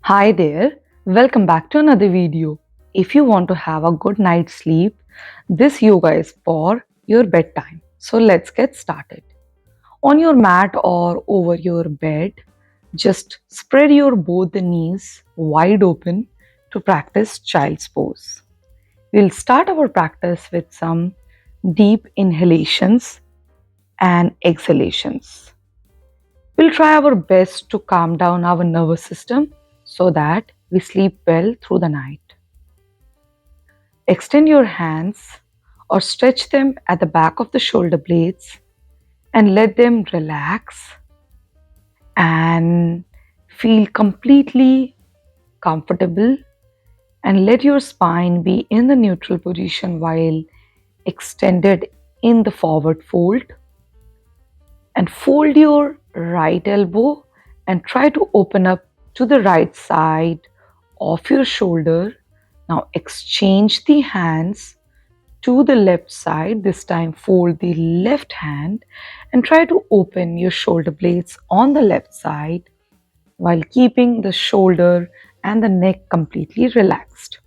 Hi there, welcome back to another video. If you want to have a good night's sleep, this yoga is for your bedtime. So let's get started. On your mat or over your bed, just spread your both the knees wide open to practice child's pose. We'll start our practice with some deep inhalations and exhalations. We'll try our best to calm down our nervous system so that we sleep well through the night. Extend your hands or stretch them at the back of the shoulder blades and let them relax and feel completely comfortable, and let your spine be in the neutral position while extended in the forward fold, and fold your right elbow and try to open up to the right side of your shoulder. Now exchange the hands to the left side. This time fold the left hand and try to open your shoulder blades on the left side while keeping the shoulder and the neck completely relaxed.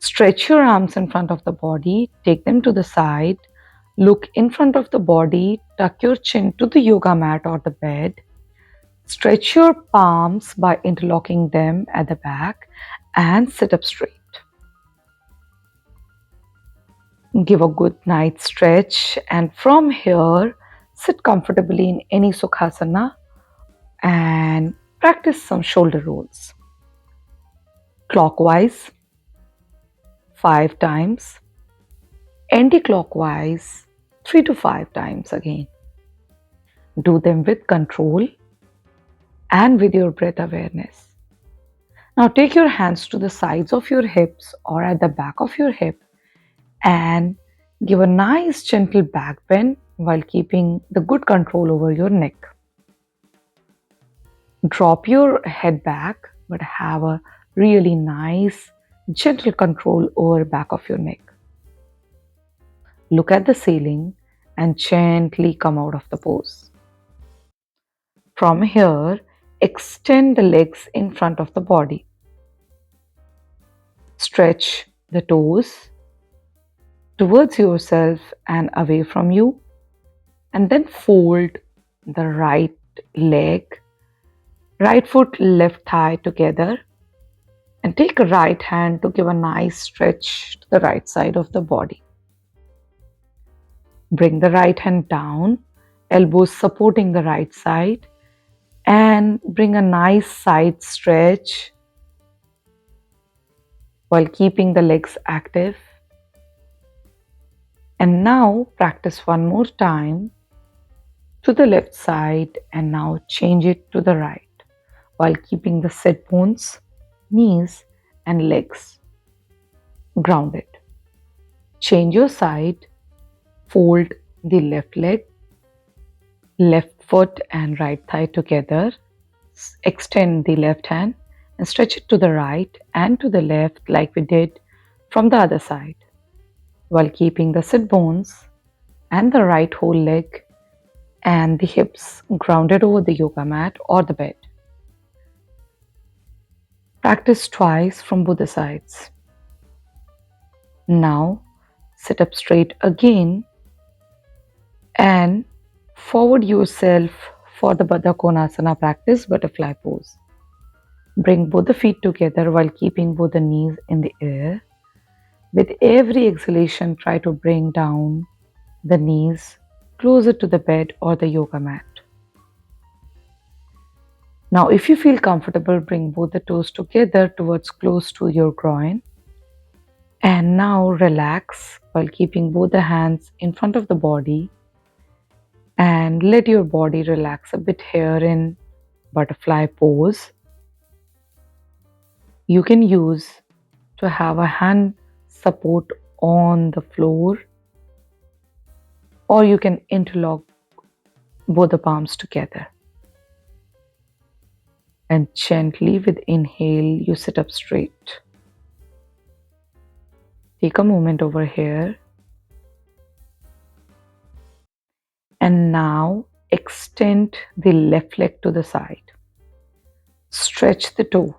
Stretch your arms in front of the body, take them to the side, look in front of the body, tuck your chin to the yoga mat or the bed. Stretch your palms by interlocking them at the back and sit up straight. Give a good night stretch, and from here, sit comfortably in any Sukhasana and practice some shoulder rolls. Clockwise 5 times, anti-clockwise 3 to 5 times again. Do them with control and with your breath awareness. Now take your hands to the sides of your hips or at the back of your hip and give a nice gentle back bend while keeping the good control over your neck. Drop your head back but have a really nice gentle control over back of your neck. Look at the ceiling and gently come out of the pose. From here, extend the legs in front of the body. Stretch the toes towards yourself and away from you, and then fold the right leg, right foot, left thigh together, and take a right hand to give a nice stretch to the right side of the body. Bring the right hand down, elbows supporting the right side, and bring a nice side stretch while keeping the legs active. And now practice one more time to the left side, and now change it to the right while keeping the sit bones, knees and legs grounded. Change your side, fold the left leg, left foot and right thigh together, extend the left hand and stretch it to the right and to the left like we did from the other side, while keeping the sit bones and the right whole leg and the hips grounded over the yoga mat or the bed. Practice twice from both the sides. Now sit up straight again and forward yourself for the Baddha Konasana practice, butterfly pose. Bring both the feet together while keeping both the knees in the air. With every exhalation, try to bring down the knees closer to the bed or the yoga mat. Now, if you feel comfortable, bring both the toes together towards close to your groin. And now relax while keeping both the hands in front of the body, and let your body relax a bit here in butterfly pose. You can use to have a hand support on the floor, or you can interlock both the palms together. And gently with inhale, you sit up straight. Take a moment over here. And now extend the left leg to the side. Stretch the toe.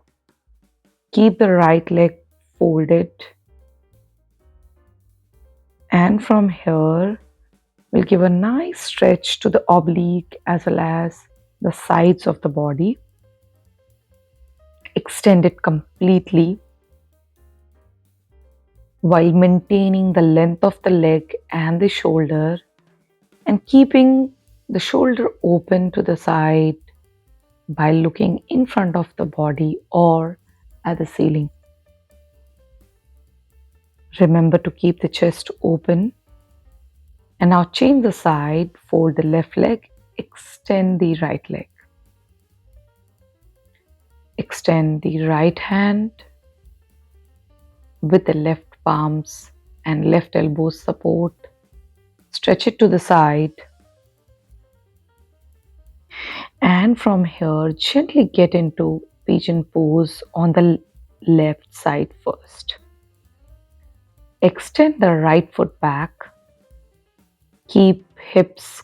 Keep the right leg folded. And from here, we'll give a nice stretch to the oblique as well as the sides of the body. Extend it completely while maintaining the length of the leg and the shoulder and keeping the shoulder open to the side by looking in front of the body or at the ceiling. Remember to keep the chest open. And now change the side, fold the left leg, extend the right leg. Extend the right hand with the left palms and left elbows support. Stretch it to the side. And from here, gently get into pigeon pose on the left side first. Extend the right foot back. Keep hips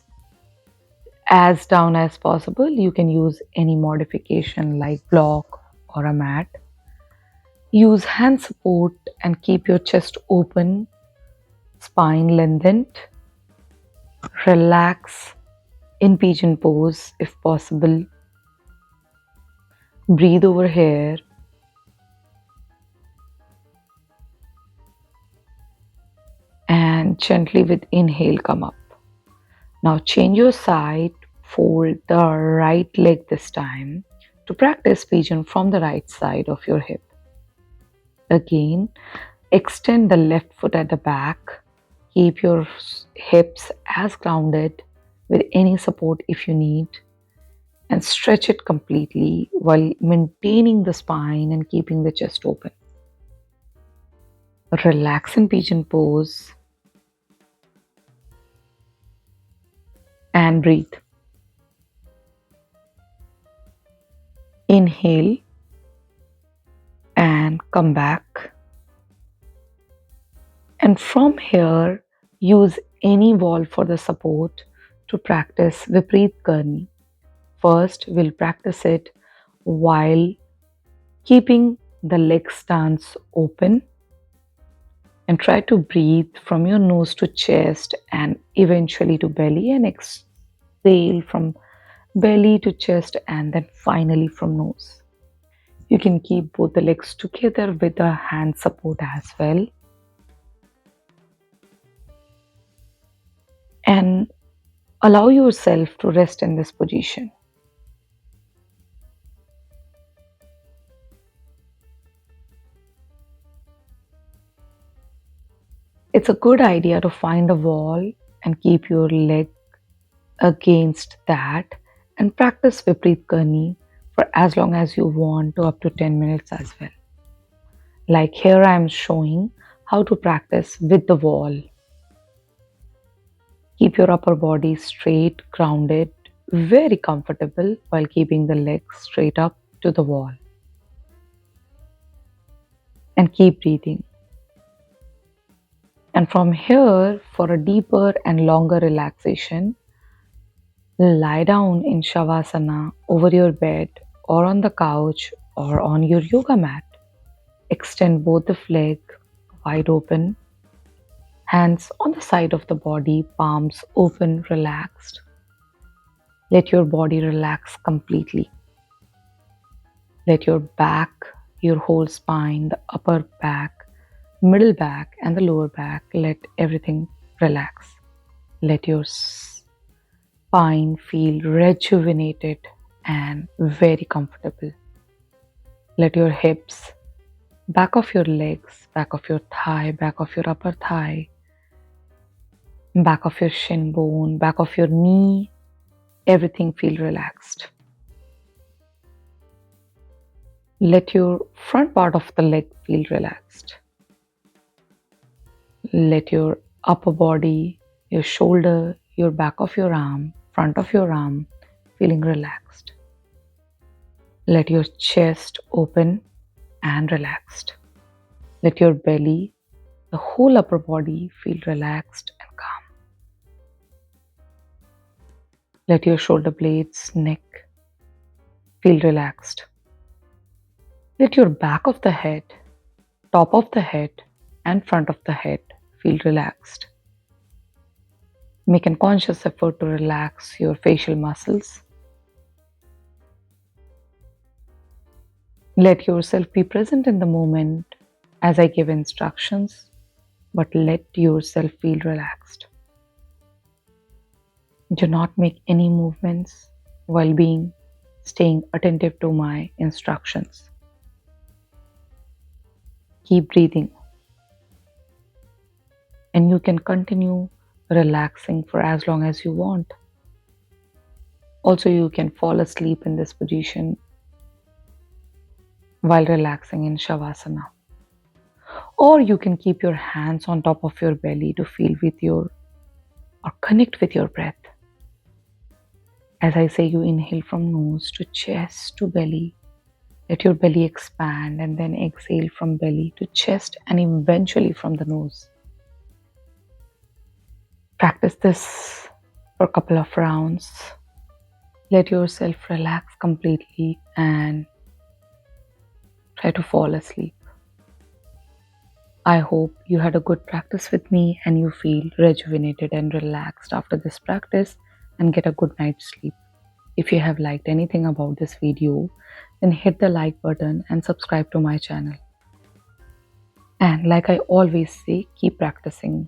as down as possible. You can use any modification like block or a mat. Use hand support and keep your chest open, spine lengthened. Relax in pigeon pose if possible. Breathe over here. And gently with inhale come up. Now change your side, fold the right leg this time to practice pigeon from the right side of your hip. Again, extend the left foot at the back. Keep your hips as grounded with any support if you need. And stretch it completely while maintaining the spine and keeping the chest open. Relax in pigeon pose. And breathe. Inhale and come back. And from here, use any wall for the support to practice Vipreet Karni. First, we'll practice it while keeping the leg stance open and try to breathe from your nose to chest and eventually to belly and exhale from belly to chest and then finally from nose. You can keep both the legs together with the hand support as well. And allow yourself to rest in this position. It's a good idea to find a wall and keep your leg against that and practice Vipreet Karni for as long as you want to up to 10 minutes as well. Like here I am showing how to practice with the wall. Keep your upper body straight, grounded, very comfortable while keeping the legs straight up to the wall. And keep breathing. And from here, for a deeper and longer relaxation, lie down in Savasana over your bed or on the couch or on your yoga mat. Extend both the legs wide open. Hands on the side of the body, palms open, relaxed. Let your body relax completely. Let your back, your whole spine, the upper back, middle back and the lower back, let everything relax. Let your spine feel rejuvenated and very comfortable. Let your hips, back of your legs, back of your thigh, back of your upper thigh, back of your shin bone, back of your knee, everything feel relaxed. Let your front part of the leg feel relaxed. Let your upper body, your shoulder, your back of your arm, front of your arm feeling relaxed. Let your chest open and relaxed. Let your belly, the whole upper body feel relaxed and calm. Let your shoulder blades, neck feel relaxed. Let your back of the head, top of the head, and front of the head feel relaxed. Make a conscious effort to relax your facial muscles. Let yourself be present in the moment as I give instructions, but let yourself feel relaxed. Do not make any movements while staying attentive to my instructions. Keep breathing, and you can continue relaxing for as long as you want. Also, you can fall asleep in this position while relaxing in Shavasana. Or you can keep your hands on top of your belly to feel with your or connect with your breath. As I say, you inhale from nose to chest to belly. Let your belly expand and then exhale from belly to chest and eventually from the nose. Practice this for a couple of rounds. Let yourself relax completely and try to fall asleep. I hope you had a good practice with me and you feel rejuvenated and relaxed after this practice and get a good night's sleep. If you have liked anything about this video, then hit the like button and subscribe to my channel. And like I always say, keep practicing.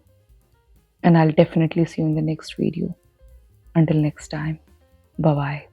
And I'll definitely see you in the next video. Until next time, bye bye.